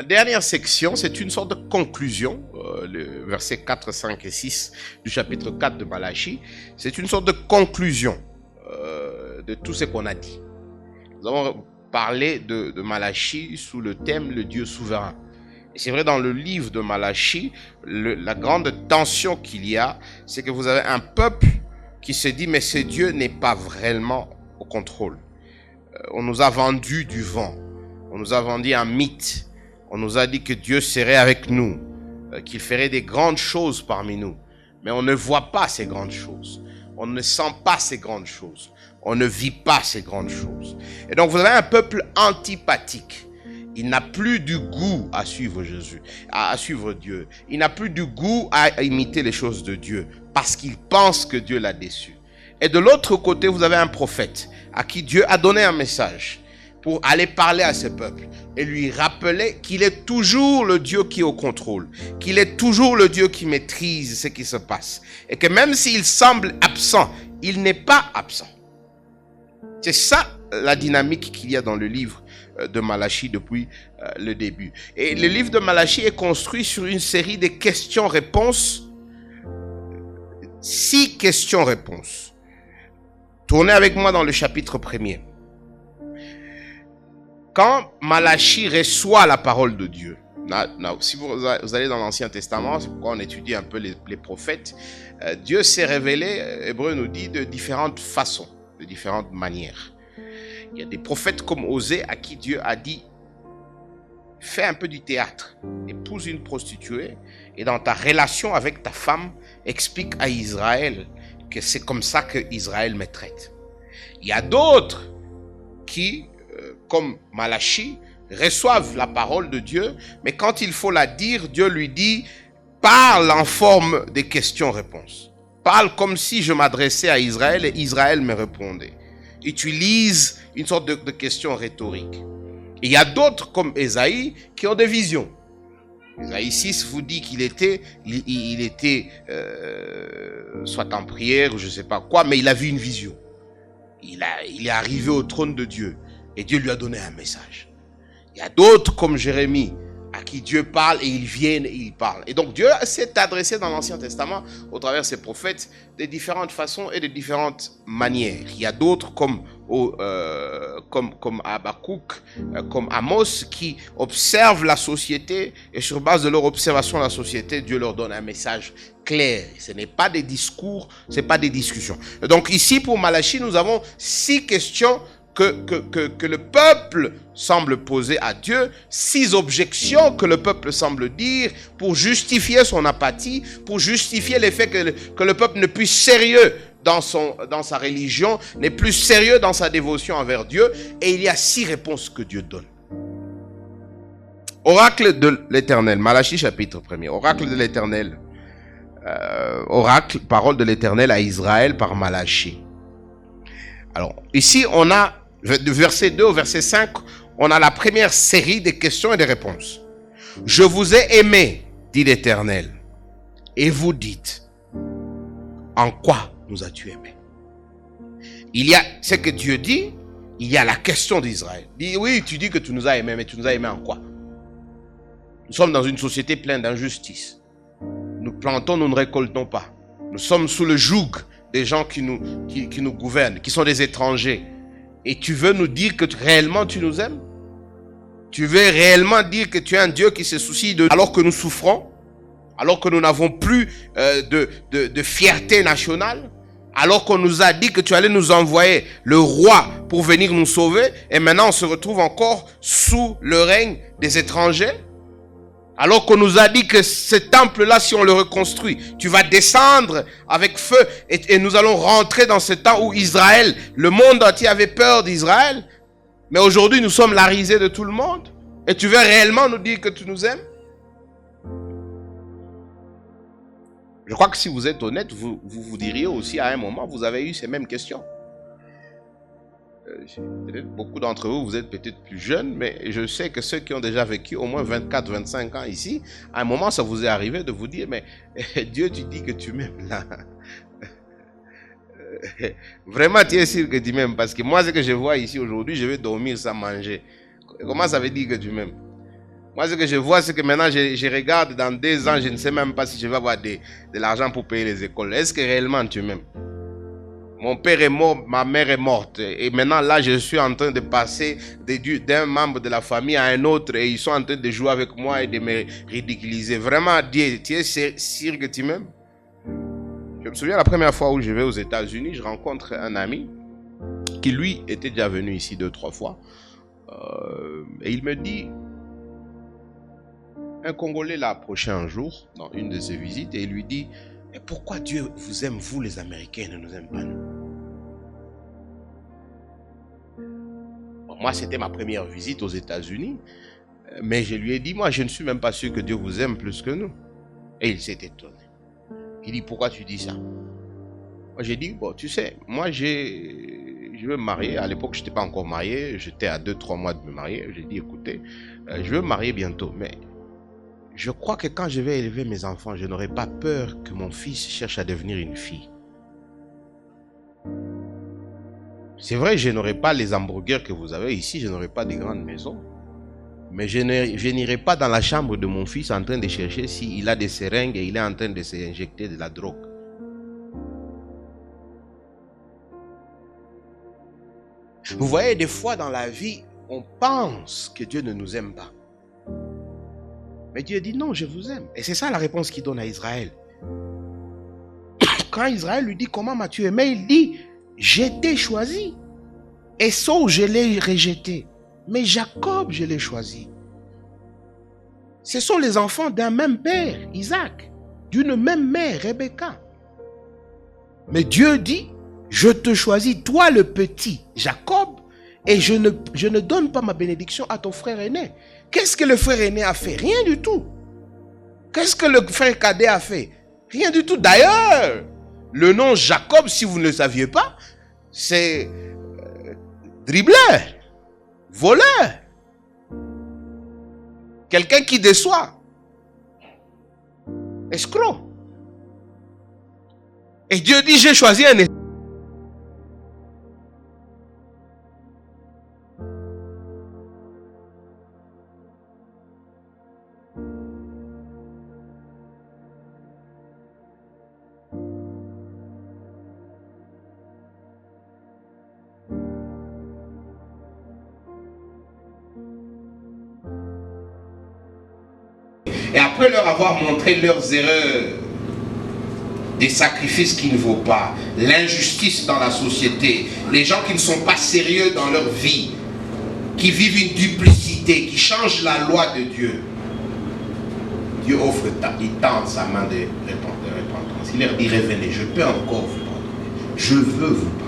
La dernière section, c'est une sorte de conclusion, le verset 4, 5 et 6 du chapitre 4 de Malachie. C'est une sorte de conclusion de tout ce qu'on a dit. Nous avons parlé de Malachie sous le thème « Le Dieu souverain ». Et c'est vrai, dans le livre de Malachie, la grande tension qu'il y a, c'est que vous avez un peuple qui se dit « mais ce Dieu n'est pas vraiment au contrôle ». On nous a vendu du vent, on nous a vendu un mythe, on nous a dit que Dieu serait avec nous, qu'il ferait des grandes choses parmi nous. Mais on ne voit pas ces grandes choses, on ne sent pas ces grandes choses, on ne vit pas ces grandes choses. Et donc vous avez un peuple antipathique. Il n'a plus du goût à suivre Jésus, à suivre Dieu. Il n'a plus du goût à imiter les choses de Dieu parce qu'il pense que Dieu l'a déçu. Et de l'autre côté, vous avez un prophète à qui Dieu a donné un message pour aller parler à ce peuple et lui rappeler qu'il est toujours le Dieu qui est au contrôle, qu'il est toujours le Dieu qui maîtrise ce qui se passe et que même s'il semble absent, il n'est pas absent. C'est ça la dynamique qu'il y a dans le livre de Malachie depuis le début. Et le livre de Malachie est construit sur une série de questions-réponses, 6 questions-réponses. Tournez avec moi dans le chapitre 1er. Quand Malachie reçoit la parole de Dieu, si vous allez dans l'Ancien Testament, c'est pourquoi on étudie un peu les prophètes, Dieu s'est révélé, Hébreu nous dit, de différentes façons, de différentes manières. Il y a des prophètes comme Osée à qui Dieu a dit « Fais un peu du théâtre, épouse une prostituée et dans ta relation avec ta femme, explique à Israël que c'est comme ça que Israël me traite. » Il y a d'autres qui, comme Malachie, reçoivent la parole de Dieu, mais quand il faut la dire, Dieu lui dit « Parle en forme de questions-réponses. Parle comme si je m'adressais à Israël et Israël me répondait. » Utilise une sorte de question rhétorique. Et il y a d'autres comme Ésaïe qui ont des visions. Ésaïe 6 vous dit qu'il était, soit en prière ou je ne sais pas quoi, mais il a vu une vision. Il est arrivé au trône de Dieu et Dieu lui a donné un message. Il y a d'autres comme Jérémie à qui Dieu parle et ils viennent et ils parlent. Et donc Dieu s'est adressé dans l'Ancien Testament au travers de ses prophètes de différentes façons et de différentes manières. Il y a d'autres comme Habakkuk, comme Amos qui observent la société et sur base de leur observation de la société, Dieu leur donne un message clair. Ce n'est pas des discours, ce n'est pas des discussions. Donc ici pour Malachie, nous avons 6 questions que le peuple semble poser à Dieu, 6 objections que le peuple semble dire pour justifier son apathie, pour justifier le fait que le peuple n'est plus sérieux dans sa religion, n'est plus sérieux dans sa dévotion envers Dieu. Et il y a 6 réponses que Dieu donne. Oracle de l'Éternel, Malachie chapitre 1er, oracle de l'Éternel, parole de l'Éternel à Israël par Malachie. Alors ici on a du verset 2 au verset 5, on a la première série de questions et de réponses. Je vous ai aimé, dit l'Éternel, et vous dites, en quoi nous as-tu aimé? Il y a ce que Dieu dit, il y a la question d'Israël. Dit, oui, tu dis que tu nous as aimé, mais tu nous as aimé en quoi? Nous sommes dans une société pleine d'injustice. Nous plantons, nous ne récoltons pas. Nous sommes sous le joug des gens qui nous gouvernent, qui sont des étrangers. Et tu veux nous dire que réellement tu nous aimes? Tu veux réellement dire que tu es un Dieu qui se soucie de nous alors que nous souffrons? Alors que nous n'avons plus de fierté nationale? Alors qu'on nous a dit que tu allais nous envoyer le roi pour venir nous sauver? Et maintenant on se retrouve encore sous le règne des étrangers? Alors qu'on nous a dit que ce temple-là, si on le reconstruit, tu vas descendre avec feu et nous allons rentrer dans ce temps où Israël, le monde entier avait peur d'Israël. Mais aujourd'hui, nous sommes la risée de tout le monde. Et tu veux réellement nous dire que tu nous aimes? Je crois que si vous êtes honnête, vous diriez aussi à un moment, vous avez eu ces mêmes questions. Beaucoup d'entre vous, vous êtes peut-être plus jeunes, mais je sais que ceux qui ont déjà vécu au moins 24-25 ans ici, à un moment, ça vous est arrivé de vous dire, mais Dieu, tu dis que tu m'aimes là. Vraiment, tu es sûr que tu m'aimes? Parce que moi, ce que je vois ici aujourd'hui, je vais dormir sans manger. Comment ça veut dire que tu m'aimes? Moi, ce que je vois, c'est que maintenant, je regarde dans 2 ans, je ne sais même pas si je vais avoir de l'argent pour payer les écoles. Est-ce que réellement tu m'aimes? Mon père est mort, ma mère est morte. Et maintenant, là, je suis en train de passer d'un membre de la famille à un autre et ils sont en train de jouer avec moi et de me ridiculiser. Vraiment, Dieu, tu es sûr que tu m'aimes? Je me souviens la première fois où je vais aux États-Unis, je rencontre un ami qui, lui, était déjà venu ici 2-3 fois. Et il me dit, un Congolais l'a approché un jour dans une de ses visites et il lui dit, mais pourquoi Dieu vous aime, vous les Américains, et ne nous aime pas nous? Bon, moi, c'était ma première visite aux États-Unis, mais je lui ai dit, moi, je ne suis même pas sûr que Dieu vous aime plus que nous. Et il s'est étonné. Il dit, pourquoi tu dis ça? Moi, j'ai dit, bon, tu sais, moi, je veux me marier. À l'époque, je n'étais pas encore marié. J'étais à 2-3 mois de me marier. J'ai dit, écoutez, je veux me marier bientôt, mais je crois que quand je vais élever mes enfants, je n'aurai pas peur que mon fils cherche à devenir une fille. C'est vrai, je n'aurai pas les hamburgers que vous avez ici, je n'aurai pas de grandes maisons. Mais je n'irai pas dans la chambre de mon fils en train de chercher s'il a des seringues et il est en train de s'injecter de la drogue. Vous voyez, des fois dans la vie, on pense que Dieu ne nous aime pas. Mais Dieu dit non, je vous aime. Et c'est ça la réponse qu'il donne à Israël. Quand Israël lui dit comment m'as-tu aimé, il dit je t'ai choisi. Esau, je l'ai rejeté. Mais Jacob, je l'ai choisi. Ce sont les enfants d'un même père, Isaac, d'une même mère, Rebecca. Mais Dieu dit, je te choisis, toi le petit, Jacob, et je ne donne pas ma bénédiction à ton frère aîné. Qu'est-ce que le frère aîné a fait? Rien du tout. Qu'est-ce que le frère cadet a fait? Rien du tout. D'ailleurs, le nom Jacob, si vous ne le saviez pas, c'est dribbleur, voleur, quelqu'un qui déçoit, escroc. Et Dieu dit, j'ai choisi un escroc. Et après leur avoir montré leurs erreurs, des sacrifices qui ne vaut pas, l'injustice dans la société, les gens qui ne sont pas sérieux dans leur vie, qui vivent une duplicité, qui changent la loi de Dieu. Dieu offre, il tend sa main de repentance. Il leur dit, revenez, je peux encore vous pardonner. Je veux vous pardonner.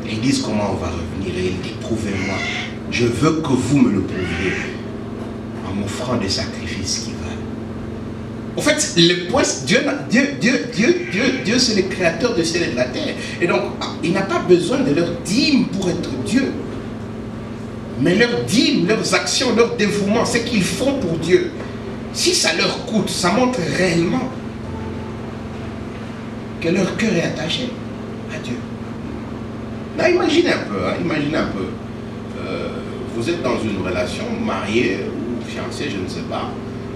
Et ils disent comment on va revenir. Et il dit, prouvez-moi. Je veux que vous me le prouviez en m'offrant des sacrifices qui valent. En fait, le point, Dieu c'est le créateur du ciel et de la terre. Et donc, il n'a pas besoin de leur dîme pour être Dieu. Mais leur dîme, leurs actions, leur dévouement, c'est qu'ils font pour Dieu. Si ça leur coûte, ça montre réellement que leur cœur est attaché à Dieu. Là, imaginez un peu, imaginez un peu. Vous êtes dans une relation, marié ou fiancé, je ne sais pas.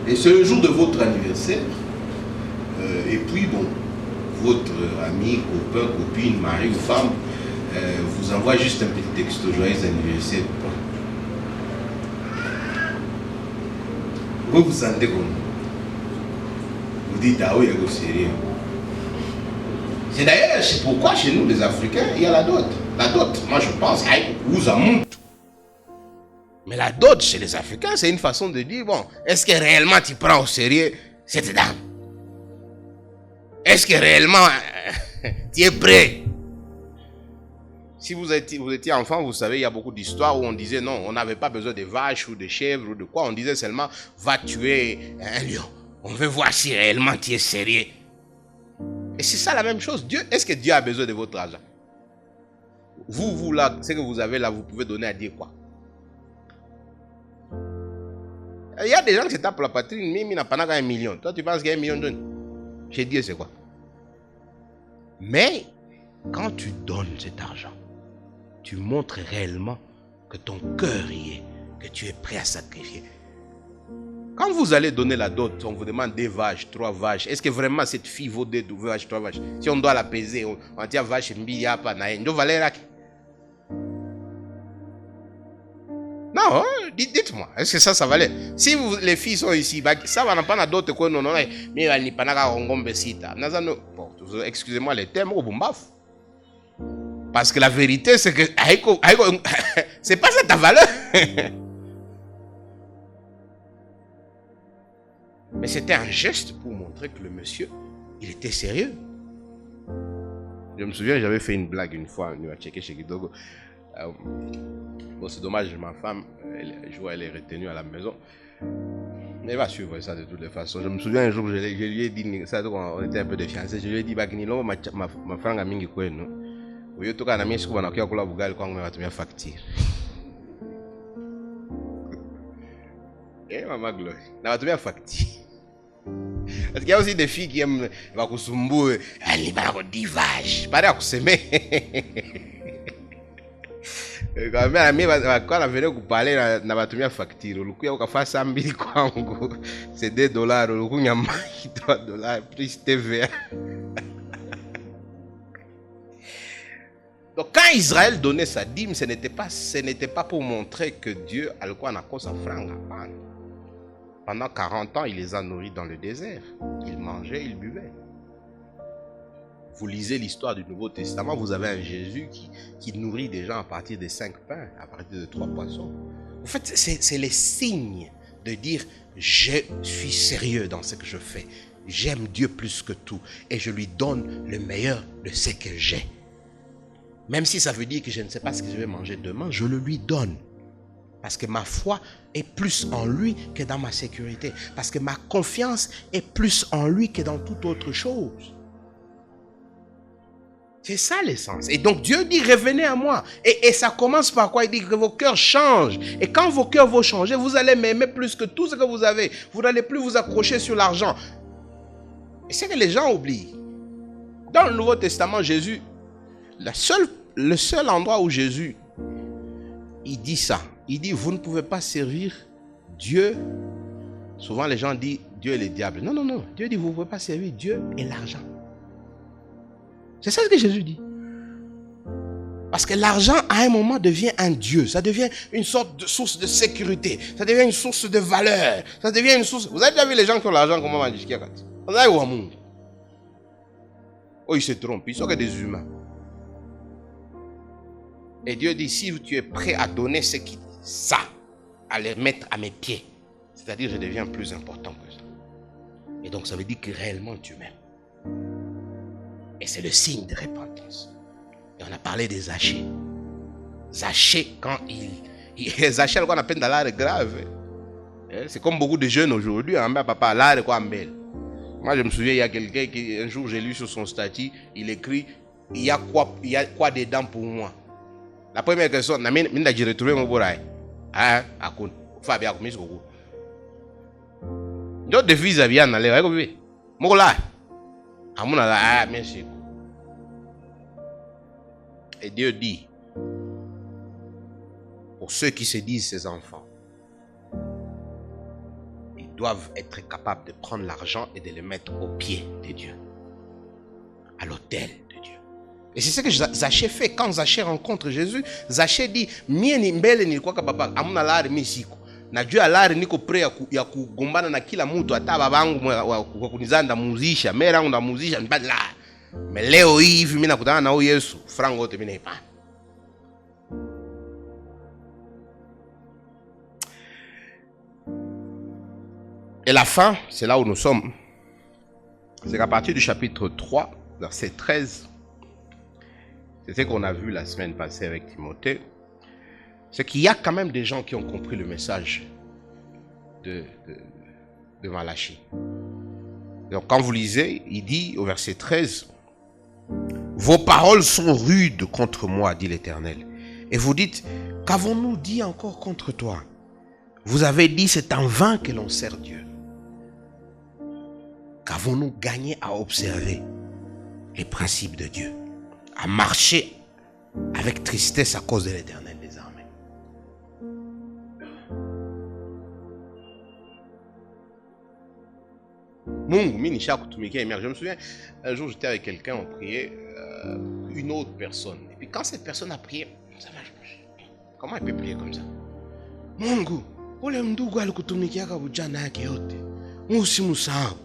Et c'est le jour de votre anniversaire. Et puis, bon, votre ami, copain, copine, mari ou femme vous envoie juste un petit texto, joyeux anniversaire. Vous vous sentez comment? Vous dites, ah oui, c'est rien. C'est d'ailleurs, c'est pourquoi chez nous, les Africains, il y a la dot. La dot, moi je pense, vous en monte. Mais la dot chez les Africains, c'est une façon de dire, bon, est-ce que réellement tu prends au sérieux cette dame? Est-ce que réellement tu es prêt? Si vous étiez enfant, vous savez, il y a beaucoup d'histoires où on disait non, on n'avait pas besoin de vaches ou de chèvres ou de quoi. On disait seulement, va tuer un lion. On veut voir si réellement tu es sérieux. Et c'est ça la même chose. Dieu, est-ce que Dieu a besoin de votre argent? Vous là, ce que vous avez là, vous pouvez donner à Dieu quoi? Il y a des gens qui se tapent la patrie, mais il n'a pas 1 million. Toi, tu penses qu'il y a 1 million de donnes? Chez Dieu, c'est quoi? Mais, quand tu donnes cet argent, tu montres réellement que ton cœur y est, que tu es prêt à sacrifier. Quand vous allez donner la dot, on vous demande 2 vaches, 3 vaches. Est-ce que vraiment cette fille vaut 2 vaches, 3 vaches? Si on doit la peser, on dit vache, mbiya, panaï, on va aller là. Non, dites-moi, est-ce que ça valait? Si les filles sont ici, ça va pas d'autres quoi, non, mais elle n'y pas ngombe sita. Excusez-moi les termes au bombaf. Parce que la vérité, c'est que c'est pas ça ta valeur. Mais c'était un geste pour montrer que le monsieur, il était sérieux. Je me souviens, j'avais fait une blague une fois, on va checker chez Kidogo. Bon, c'est dommage, ma femme, elle est retenue à la maison. Mais elle va suivre ça de toutes les façons. Je me souviens un jour, je lui ai dit, ça, on était un peu de fiancés, je lui ai dit, Bagnilo, ma femme a mis quoi, non? Au lieu de tout cas, on a mis ce qu'on a fait, on a fait quand on a fait facture. Eh, maman Gloire, on a fait facture. Parce qu'il y a aussi des filles qui aiment Bakusumbu, elle va dire vache, pareil à Kuseme. Quand on a venu vous parler, on a fait facture. Le coup, on a fait 100 000 kwangu, c'est $2. Le coup, on a mis $3 plus TVA. Donc, quand Israël donnait sa dîme, ce n'était pas pour montrer que Dieu a le quoi n'a sa franga. Pendant 40 ans, il les a nourris dans le désert. Ils mangeaient, ils buvaient. Vous lisez l'histoire du Nouveau Testament, vous avez un Jésus qui nourrit des gens à partir de 5 pains, à partir de 3 poissons. En fait, c'est les signes de dire « Je suis sérieux dans ce que je fais. J'aime Dieu plus que tout et je lui donne le meilleur de ce que j'ai. » Même si ça veut dire que je ne sais pas ce que je vais manger demain, je le lui donne. Parce que ma foi est plus en lui que dans ma sécurité. Parce que ma confiance est plus en lui que dans toute autre chose. C'est ça l'essence. Et donc Dieu dit revenez à moi. Et ça commence par quoi? Il dit que vos cœurs changent. Et quand vos cœurs vont changer, vous allez m'aimer plus que tout ce que vous avez. Vous n'allez plus vous accrocher sur l'argent. Et c'est que les gens oublient. Dans le Nouveau Testament, Jésus, le seul endroit où Jésus, il dit ça. Il dit, vous ne pouvez pas servir Dieu. Souvent les gens disent, Dieu et le diable. Non, non, non. Dieu dit, vous ne pouvez pas servir Dieu et l'argent. C'est ça ce que Jésus dit. Parce que l'argent, à un moment, devient un Dieu. Ça devient une sorte de source de sécurité. Ça devient une source de valeur. Ça devient une source... Vous avez déjà vu les gens qui ont l'argent, comment on dit? Vous avez vu au monde. Oh, ils se trompent. Ils sont que des humains. Et Dieu dit, si tu es prêt à donner ça, à les mettre à mes pieds, c'est-à-dire je deviens plus important que ça. Et donc ça veut dire que réellement tu m'aimes. Et c'est le signe de repentance. Et on a parlé des Zachée. Zachée, quand Zachée, on appelle dans l'art grave. C'est comme beaucoup de jeunes aujourd'hui, papa, l'art quoi, belle. Moi je me souviens, il y a quelqu'un qui, un jour j'ai lu sur son statut, il écrit, il y a quoi dedans pour moi? La première question, j'ai retrouvé mon bourraille. Ah, à quoi? Fabien, comment est-ce que vous? D'autres devises à bien aller, vous voyez? Mon là. À mon là, ah, merci. Et Dieu dit, pour ceux qui se disent ses enfants, ils doivent être capables de prendre l'argent et de le mettre au pied de Dieu, à l'autel de Dieu. Et c'est ce que Zachée fait. Quand Zachée rencontre Jésus, Zachée dit, mie ni mbele ni kwa papa, amuna lari misiko. Na Dieu alari niko pre ya kugombana na kila mtu, hata babangu wa kunizanda muzisha, mera yangu na muzisha nipate la. Mais leo hivi mimi nakutana na huyu Yesu, frango wote mimi naipa. Et la fin, c'est là où nous sommes. C'est qu'à partir du chapitre 3, verset 13, c'est ce qu'on a vu la semaine passée avec Timothée, c'est qu'il y a quand même des gens qui ont compris le message de Malachie. Donc quand vous lisez, il dit au verset 13, « Vos paroles sont rudes contre moi, dit l'Éternel. Et vous dites, qu'avons-nous dit encore contre toi? Vous avez dit, c'est en vain que l'on sert Dieu. Qu'avons-nous gagné à observer les principes de Dieu, à marcher avec tristesse à cause de l'Éternel des armées? » Je me souviens, un jour j'étais avec quelqu'un, on priait, une autre personne. Et puis quand cette personne a prié, comment elle peut prier comme ça? Mungu, ule mndugu alikutumikiaka ujana yake yote. Usimsahau.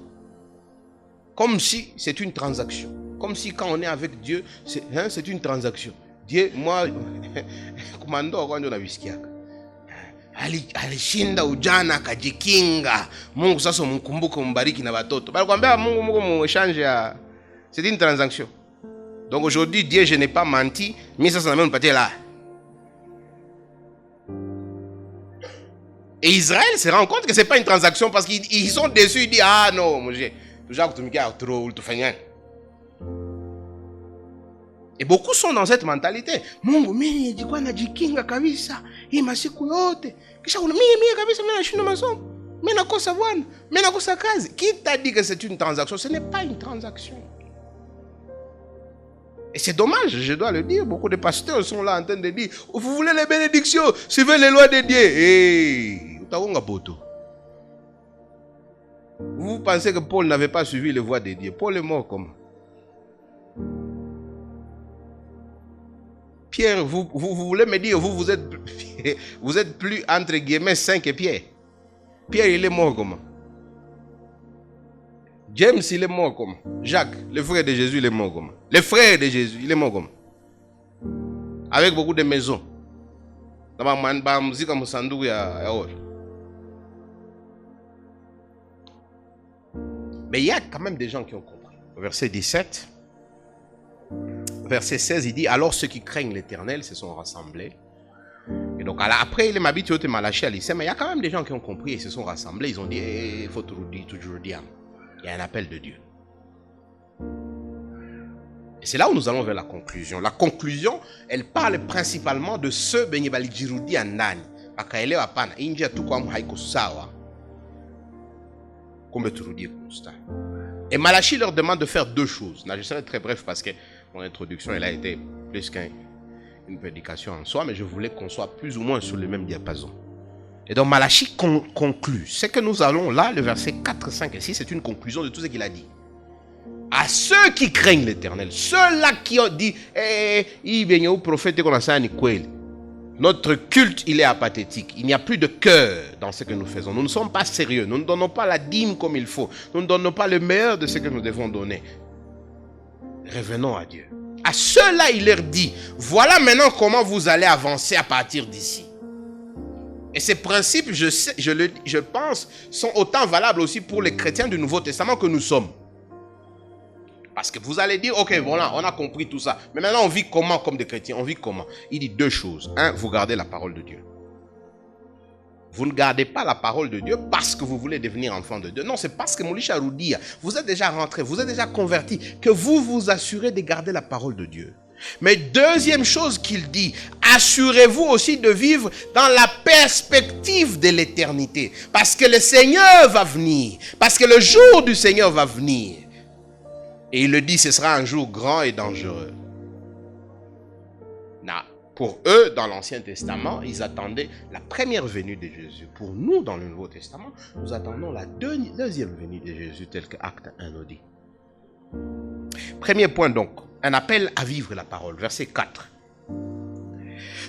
Comme si c'est une transaction. Comme si quand on est avec Dieu, c'est une transaction. Dieu, moi, commando quand on a visikiaka. Alishinda ujana akajikinga. Mungu sasa mkumbuke mbariki na watoto. Balikwambia Mungu mwechange ya. C'est une transaction. Donc aujourd'hui, Dieu, je n'ai pas menti, mais ça n'a même pas été là. Et Israël se rend compte que ce n'est pas une transaction parce qu'ils sont déçus. Ils disent, ah non, mon Dieu, trop, tout fait. Et beaucoup sont dans cette mentalité. Mungu, mimi nilikuwa najikinga kabisa hii masiku yote. Kisha mimi kabisa mimi nashinda masomo. Mimi nakosa bwana, mimi nakosa kazi. Qui t'a dit que c'est une transaction? Ce n'est pas une transaction. Et c'est dommage, je dois le dire. Beaucoup de pasteurs sont là en train de dire, vous voulez les bénédictions, suivez les lois de Dieu. Hey, vous pensez que Paul n'avait pas suivi les voies de Dieu? Paul est mort comment? Pierre, vous voulez me dire, vous êtes plus entre guillemets saint que Pierre. Pierre, il est mort comment? James, il est mort comment? Jacques, le frère de Jésus, il est mort comment? Le frère de Jésus, il est mort comment? Avec beaucoup de maisons. Mais il y a quand même des gens qui ont compris. Verset 17. Verset 16, il dit, alors ceux qui craignent l'Éternel se sont rassemblés. Et donc après, il m'a dit, tu Malachi à lycée, mais il y a quand même des gens qui ont compris et se sont rassemblés. Ils ont dit, il faut toujours dire. Il y a un appel de Dieu. Et c'est là où nous allons vers la conclusion. La conclusion, elle parle principalement de ce Benyebali Jirudi Andani. Akaelewa hapana, inje tu kwa haiko sawa. Comme turudi kusta. Et Malachi leur demande de faire deux choses. Là, je serai très bref parce que mon introduction, elle a été plus qu'une prédication en soi, mais je voulais qu'on soit plus ou moins sur le même diapason. Et donc Malachi conclut. Ce que nous allons là, le verset 4, 5 et 6, c'est une conclusion de tout ce qu'il a dit. À ceux qui craignent l'Éternel, ceux-là qui ont dit, prophète qu'on a ça, notre culte, il est apathétique. Il n'y a plus de cœur dans ce que nous faisons. Nous ne sommes pas sérieux. Nous ne donnons pas la dîme comme il faut. Nous ne donnons pas le meilleur de ce que nous devons donner. Revenons à Dieu. À ceux-là, il leur dit, voilà maintenant comment vous allez avancer à partir d'ici. Et ces principes, je pense, sont autant valables aussi pour les chrétiens du Nouveau Testament que nous sommes. Parce que vous allez dire, ok, voilà, on a compris tout ça. Mais maintenant, on vit comment comme des chrétiens? On vit comment? Il dit deux choses. Un, vous gardez la parole de Dieu. Vous ne gardez pas la parole de Dieu parce que vous voulez devenir enfant de Dieu. Non, c'est parce que Moulisha Roudia, vous êtes déjà rentré, vous êtes déjà converti, que vous vous assurez de garder la parole de Dieu. Mais deuxième chose qu'il dit, assurez-vous aussi de vivre dans la perspective de l'éternité. Parce que le Seigneur va venir. Parce que le jour du Seigneur va venir. Et il le dit, ce sera un jour grand et dangereux. Pour eux, dans l'Ancien Testament, ils attendaient la première venue de Jésus. Pour nous, dans le Nouveau Testament, nous attendons la deuxième venue de Jésus, tel que Acte 1 nous dit. Premier point donc, un appel à vivre la parole. Verset 4.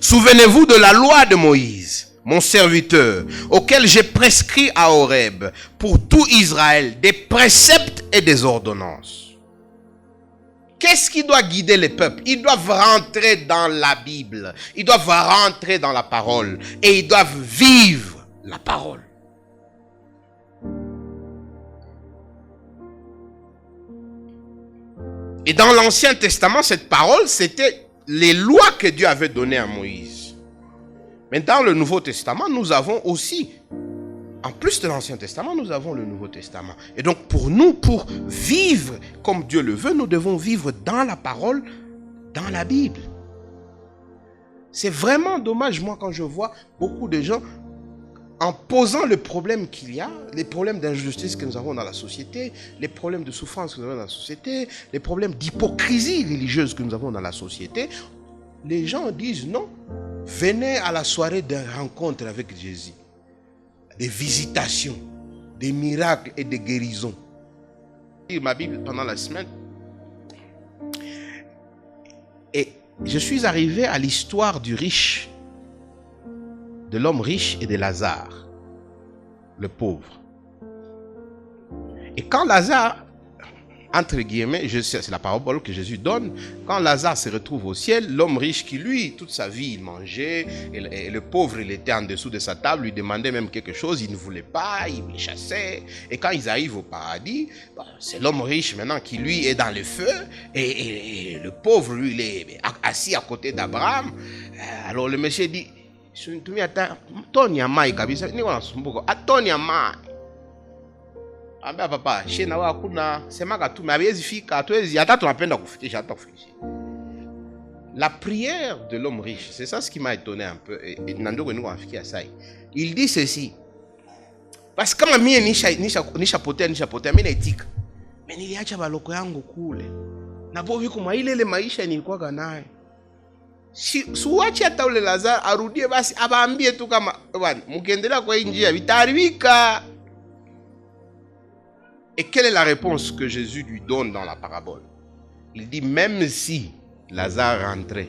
Souvenez-vous de la loi de Moïse, mon serviteur, auquel j'ai prescrit à Horeb, pour tout Israël, des préceptes et des ordonnances. Qu'est-ce qui doit guider les peuples? Ils doivent rentrer dans la Bible. Ils doivent rentrer dans la parole. Et ils doivent vivre la parole. Et dans l'Ancien Testament, cette parole, c'était les lois que Dieu avait données à Moïse. Mais dans le Nouveau Testament, nous avons aussi, en plus de l'Ancien Testament, nous avons le Nouveau Testament. Et donc pour nous, pour vivre comme Dieu le veut, nous devons vivre dans la parole, dans la Bible. C'est vraiment dommage, moi, quand je vois beaucoup de gens, en posant le problème qu'il y a, les problèmes d'injustice que nous avons dans la société, les problèmes de souffrance que nous avons dans la société, les problèmes d'hypocrisie religieuse que nous avons dans la société, les gens disent non, venez à la soirée de rencontre avec Jésus. Des visitations, des miracles et des guérisons. ma Bible pendant la semaine. Et je suis arrivé à l'histoire du riche, de l'homme riche et de Lazare, le pauvre. Et quand Lazare, entre guillemets, c'est la parabole que Jésus donne, quand Lazare se retrouve au ciel, l'homme riche qui lui, toute sa vie, il mangeait, et le pauvre, il était en dessous de sa table, lui demandait même quelque chose, il ne voulait pas, il les chassait. Et quand ils arrivent au paradis, c'est l'homme riche maintenant qui lui est dans le feu, et le pauvre, lui, il est assis à côté d'Abraham. Alors le monsieur dit, Ambia papa, chez na wakuna semaka tu mabiezi fika hatuwezi hata tunapenda kufikisha hata kufikisha. La prière de l'homme riche, c'est ça ce qui m'a étonné un peu et nandoko niko afikia sai. Il dit ceci. Parce que kama mie nishapotea mimi naitika. Mimi niliacha baloko yangu kule. Na bovi kuma ile maisha nilikuwa nayo. Suache hata ule Lazaro arudie basi abaambie tu kama bwana mkiendelea kwa hii njia vitaharibika. Et quelle est la réponse que Jésus lui donne dans la parabole? Il dit, même si Lazare rentrait,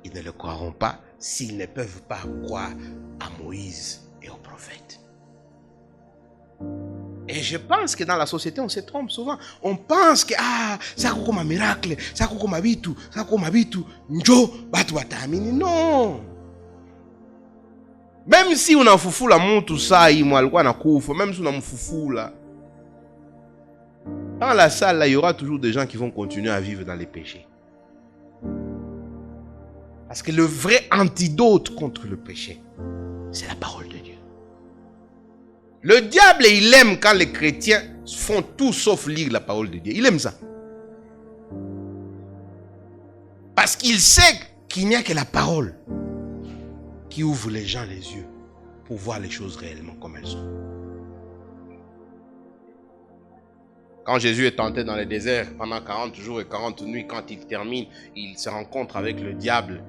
ils ne le croiront pas s'ils ne peuvent pas croire à Moïse et aux prophètes. Et je pense que dans la société, on se trompe souvent. On pense que, ça comme un miracle, ça comme un bitu, njo, batu batamini. Non. Même si on a fufula mtu sai, moi alikuwa nakufa, même si on a fufula. Dans la salle, là, il y aura toujours des gens qui vont continuer à vivre dans les péchés. Parce que le vrai antidote contre le péché, c'est la parole de Dieu. Le diable, il aime quand les chrétiens font tout sauf lire la parole de Dieu. Il aime ça. Parce qu'il sait qu'il n'y a que la parole qui ouvre les gens les yeux pour voir les choses réellement comme elles sont. Quand Jésus est tenté dans le désert pendant 40 jours et 40 nuits, quand il termine, il se rencontre avec le diable.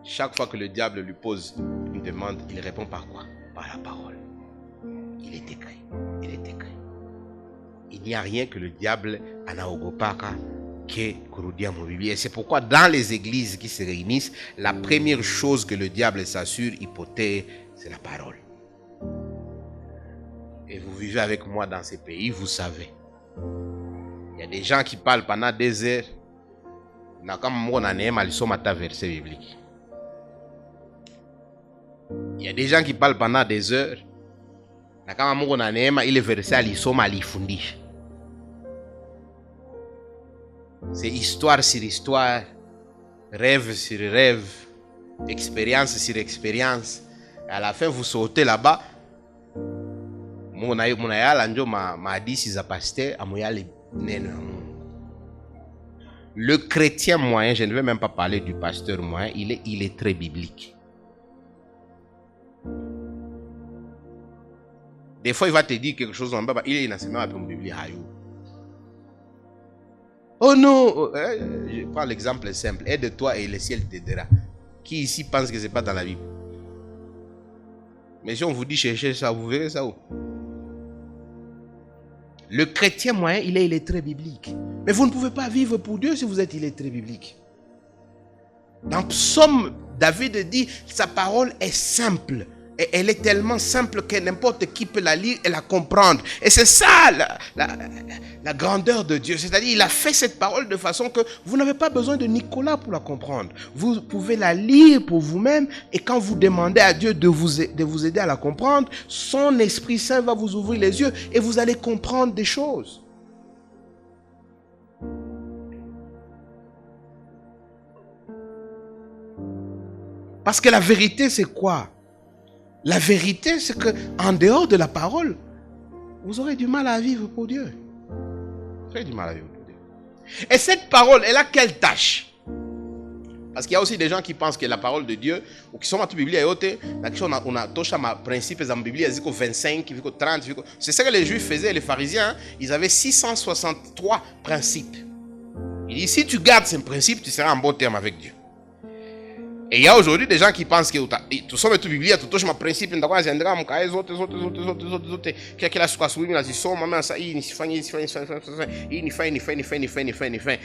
Chaque fois que le diable lui pose une demande, il répond par quoi? Par la parole. Il est écrit. Il est écrit. Il n'y a rien que le diable anaogopaka que kurudia Bible. Et c'est pourquoi dans les églises qui se réunissent, la première chose que le diable s'assure, hypothèse, c'est la parole. Et vous vivez avec moi dans ces pays, vous savez. Il y a des gens qui parlent pendant des heures. Il y a des gens qui parlent pendant des heures. C'est histoire sur histoire, rêve sur rêve, expérience sur expérience. Et à la fin, vous sautez là-bas. Le chrétien moyen, je ne vais même pas parler du pasteur moyen, il est très biblique. Des fois, il va te dire quelque chose en bas, il est dans la Bible. Oh non, je prends l'exemple simple, aide-toi et le ciel t'aidera. Qui ici pense que ce n'est pas dans la Bible? Mais si on vous dit chercher ça, vous verrez ça où? Le chrétien moyen, il est très biblique. Mais vous ne pouvez pas vivre pour Dieu si vous êtes illettré biblique. Dans Psaume, David dit, sa parole est simple. Et elle est tellement simple que n'importe qui peut la lire et la comprendre. Et c'est ça la grandeur de Dieu. C'est-à-dire, il a fait cette parole de façon que vous n'avez pas besoin de Nicolas pour la comprendre. Vous pouvez la lire pour vous-même. Et quand vous demandez à Dieu de vous aider à la comprendre, son Esprit Saint va vous ouvrir les yeux et vous allez comprendre des choses. Parce que la vérité, c'est quoi? La vérité, c'est qu'en dehors de la parole, vous aurez du mal à vivre pour Dieu. Vous aurez du mal à vivre pour Dieu. Et cette parole, elle a quelle tâche? Parce qu'il y a aussi des gens qui pensent que la parole de Dieu, ou qui sont dans la Bible, on a touché à principes dans la Bible, il y a 25, 30. C'est ça que les Juifs faisaient, les pharisiens, ils avaient 663 principes. Il dit, si tu gardes ces principes, tu seras en bon terme avec Dieu. Et il y a aujourd'hui des gens qui pensent que tu sommes tout Biblia, tu touches ma principe, tu as zendra mka zote kila siku asubuhi nazisoma mama sasa hii nisifanye hii nifanye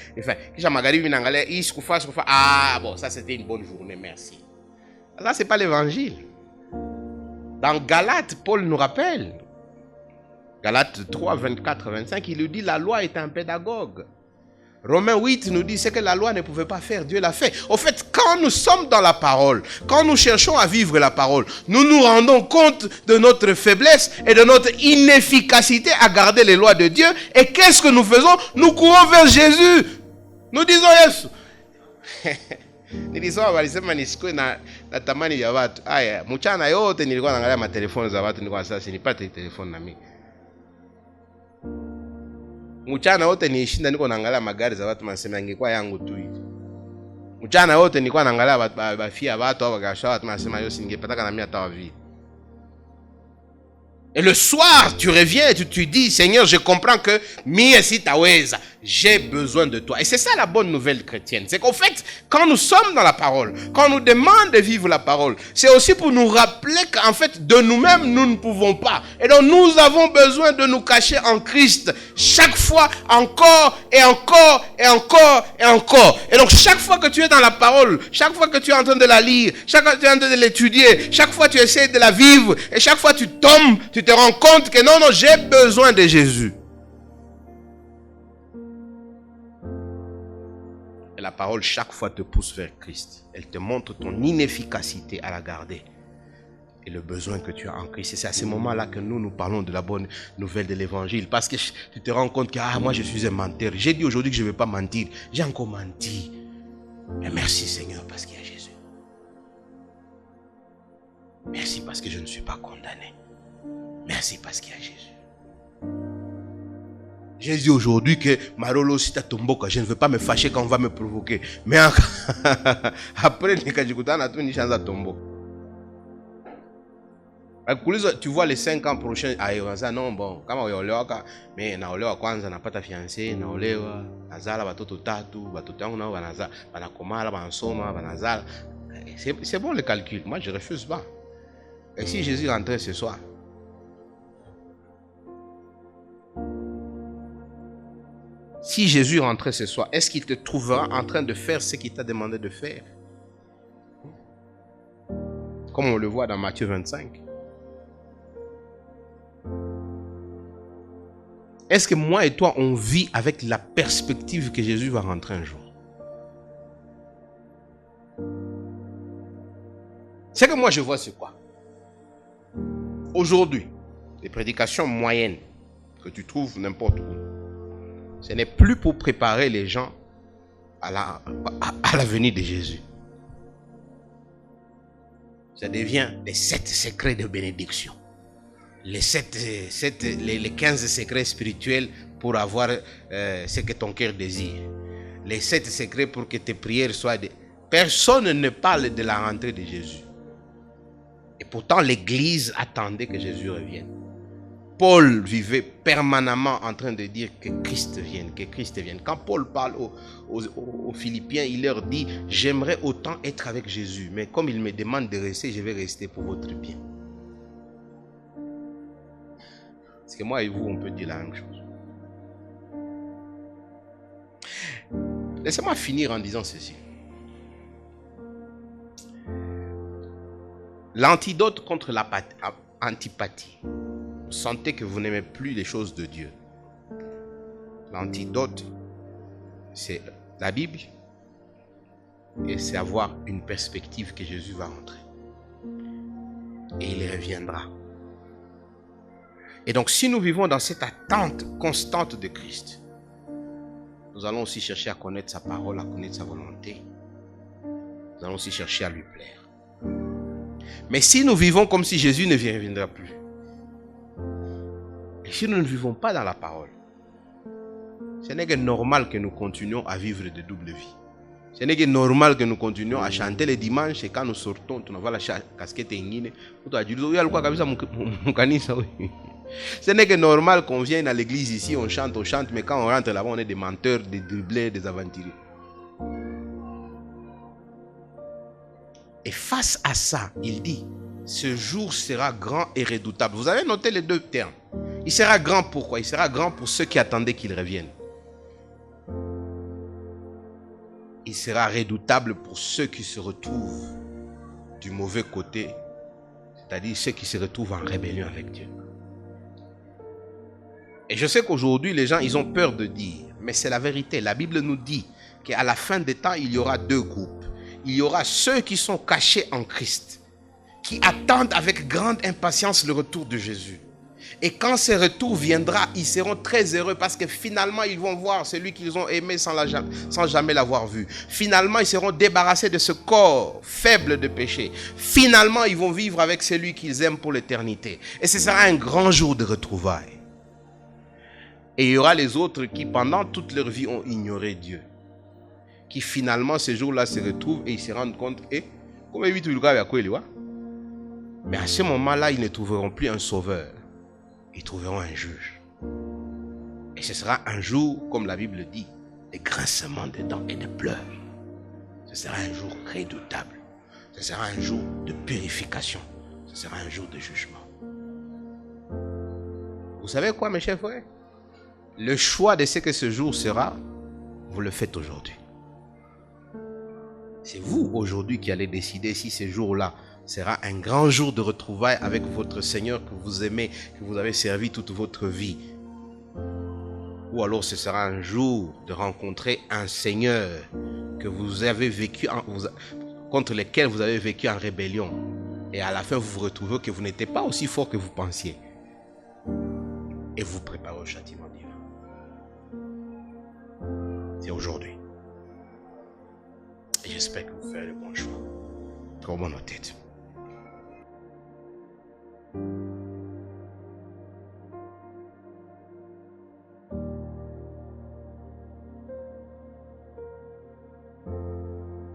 kisha magharibi mimi naangalia hii sikufa. Ah bon, ça c'était une bonne journée, merci. Là c'est pas l'évangile. Dans Galates, Paul nous rappelle, Galates 3, 24, 25, il nous dit la loi est un pédagogue. Romains 8 nous dit ce que la loi ne pouvait pas faire, Dieu l'a fait. Au fait, quand nous sommes dans la parole, quand nous cherchons à vivre la parole, nous nous rendons compte de notre faiblesse et de notre inefficacité à garder les lois de Dieu. Et qu'est-ce que nous faisons? Nous courons vers Jésus. Nous disons Yesu. Nilisoma walisema nisikue na tamani ya watu. Aya, mchana yote nilikuwa naangalia matelefoni za watu, nilikuwa sasa nipate telefoni na mimi. Mchana wote niishinda niko naangalia magari za watu, nasema ingekuwa yangu tu hivi. Mchana wote nilikuwa naangalia bafia watu au bagasha watu, nasema yo singepataka na mimi hata wavi. Et le soir, tu reviens et tu dis, Seigneur, je comprends que j'ai besoin de toi. Et c'est ça la bonne nouvelle chrétienne. C'est qu'en fait, quand nous sommes dans la parole, quand on nous demande de vivre la parole, c'est aussi pour nous rappeler qu'en fait, de nous-mêmes, nous ne pouvons pas. Et donc, nous avons besoin de nous cacher en Christ. Chaque fois, encore et encore et encore et encore. Et donc, chaque fois que tu es dans la parole, chaque fois que tu es en train de la lire, chaque fois que tu es en train de l'étudier, chaque fois que tu essaies de la vivre, et chaque fois que tu tombes, tu te rends compte que non, j'ai besoin de Jésus. Et la parole, chaque fois, te pousse vers Christ. Elle te montre ton inefficacité à la garder et le besoin que tu as en Christ. Et c'est à ce moment-là que nous parlons de la bonne nouvelle de l'évangile. Parce que tu te rends compte que moi, je suis un menteur. J'ai dit aujourd'hui que je ne vais pas mentir. J'ai encore menti. Mais merci Seigneur parce qu'il y a Jésus. Merci parce que je ne suis pas condamné. Merci parce qu'il y a Jésus. J'ai dit aujourd'hui que Marolo si Tomboka, je ne veux pas me fâcher quand on va me provoquer. Mais après, tu vois les 5 ans prochains, non bon, kama olewa mais naolewa kwanza napata fiancé, naolewa, nazala batoto tatu, batoto yangu nao banazala, banakomala, banasoma, banazala. C'est bon le calcul, moi je refuse pas. Et si Jésus rentrait ce soir? Si Jésus rentrait ce soir, est-ce qu'il te trouvera en train de faire ce qu'il t'a demandé de faire? Comme on le voit dans Matthieu 25. Est-ce que moi et toi, on vit avec la perspective que Jésus va rentrer un jour? Ce que moi je vois, c'est quoi? Aujourd'hui, les prédications moyennes que tu trouves n'importe où, ce n'est plus pour préparer les gens à la venue de Jésus. Ça devient les 7 secrets de bénédiction. Les 15 secrets spirituels pour avoir ce que ton cœur désire. Les 7 secrets pour que tes prières soient... Personne ne parle de la rentrée de Jésus. Et pourtant, l'Église attendait que Jésus revienne. Paul vivait permanemment en train de dire que Christ vienne, que Christ vienne. Quand Paul parle aux Philippiens, il leur dit « J'aimerais autant être avec Jésus, mais comme il me demande de rester, je vais rester pour votre bien. » Parce que moi et vous, on peut dire la même chose. Laissez-moi finir en disant ceci. L'antidote contre l'antipathie. Vous sentez que vous n'aimez plus les choses de Dieu. L'antidote, c'est la Bible et c'est avoir une perspective que Jésus va rentrer. Et il reviendra. Et donc, si nous vivons dans cette attente constante de Christ, nous allons aussi chercher à connaître sa parole, à connaître sa volonté. Nous allons aussi chercher à lui plaire. Mais si nous vivons comme si Jésus ne reviendra plus, et si nous ne vivons pas dans la parole, ce n'est que normal que nous continuions à vivre de double vie. Ce n'est que normal que nous continuions à chanter les dimanches et quand nous sortons, tu n'as la casquette ingine. Ce n'est que normal qu'on vienne à l'église ici, on chante, mais quand on rentre là-bas, on est des menteurs, des dribblés, des aventuriers. Et face à ça, il dit, ce jour sera grand et redoutable. Vous avez noté les deux termes. Il sera grand pourquoi? Il sera grand pour ceux qui attendaient qu'il revienne. Il sera redoutable pour ceux qui se retrouvent du mauvais côté, c'est-à-dire ceux qui se retrouvent en rébellion avec Dieu. Et je sais qu'aujourd'hui, les gens, ils ont peur de dire, mais c'est la vérité. La Bible nous dit qu'à la fin des temps, il y aura deux groupes. Il y aura ceux qui sont cachés en Christ, qui attendent avec grande impatience le retour de Jésus. Et quand ce retour viendra, ils seront très heureux parce que finalement, ils vont voir celui qu'ils ont aimé sans jamais l'avoir vu. Finalement, ils seront débarrassés de ce corps faible de péché. Finalement, ils vont vivre avec celui qu'ils aiment pour l'éternité. Et ce sera un grand jour de retrouvailles. Et il y aura les autres qui, pendant toute leur vie, ont ignoré Dieu. Qui finalement, ce jour-là, se retrouvent et ils se rendent compte, mais à ce moment-là, ils ne trouveront plus un sauveur. Ils trouveront un juge. Et ce sera un jour, comme la Bible dit, de grincements de dents et de pleurs. Ce sera un jour redoutable. Ce sera un jour de purification. Ce sera un jour de jugement. Vous savez quoi, mes chers frères? Le choix de ce que ce jour sera, vous le faites aujourd'hui. C'est vous aujourd'hui qui allez décider si ce jour-là sera un grand jour de retrouvailles avec votre Seigneur que vous aimez, que vous avez servi toute votre vie. Ou alors ce sera un jour de rencontrer un Seigneur que vous avez vécu contre lequel vous avez vécu en rébellion. Et à la fin, vous vous retrouvez que vous n'étiez pas aussi fort que vous pensiez. Et vous préparez au châtiment divin. C'est aujourd'hui. Et j'espère que vous ferez le bon choix. Tournons nos têtes.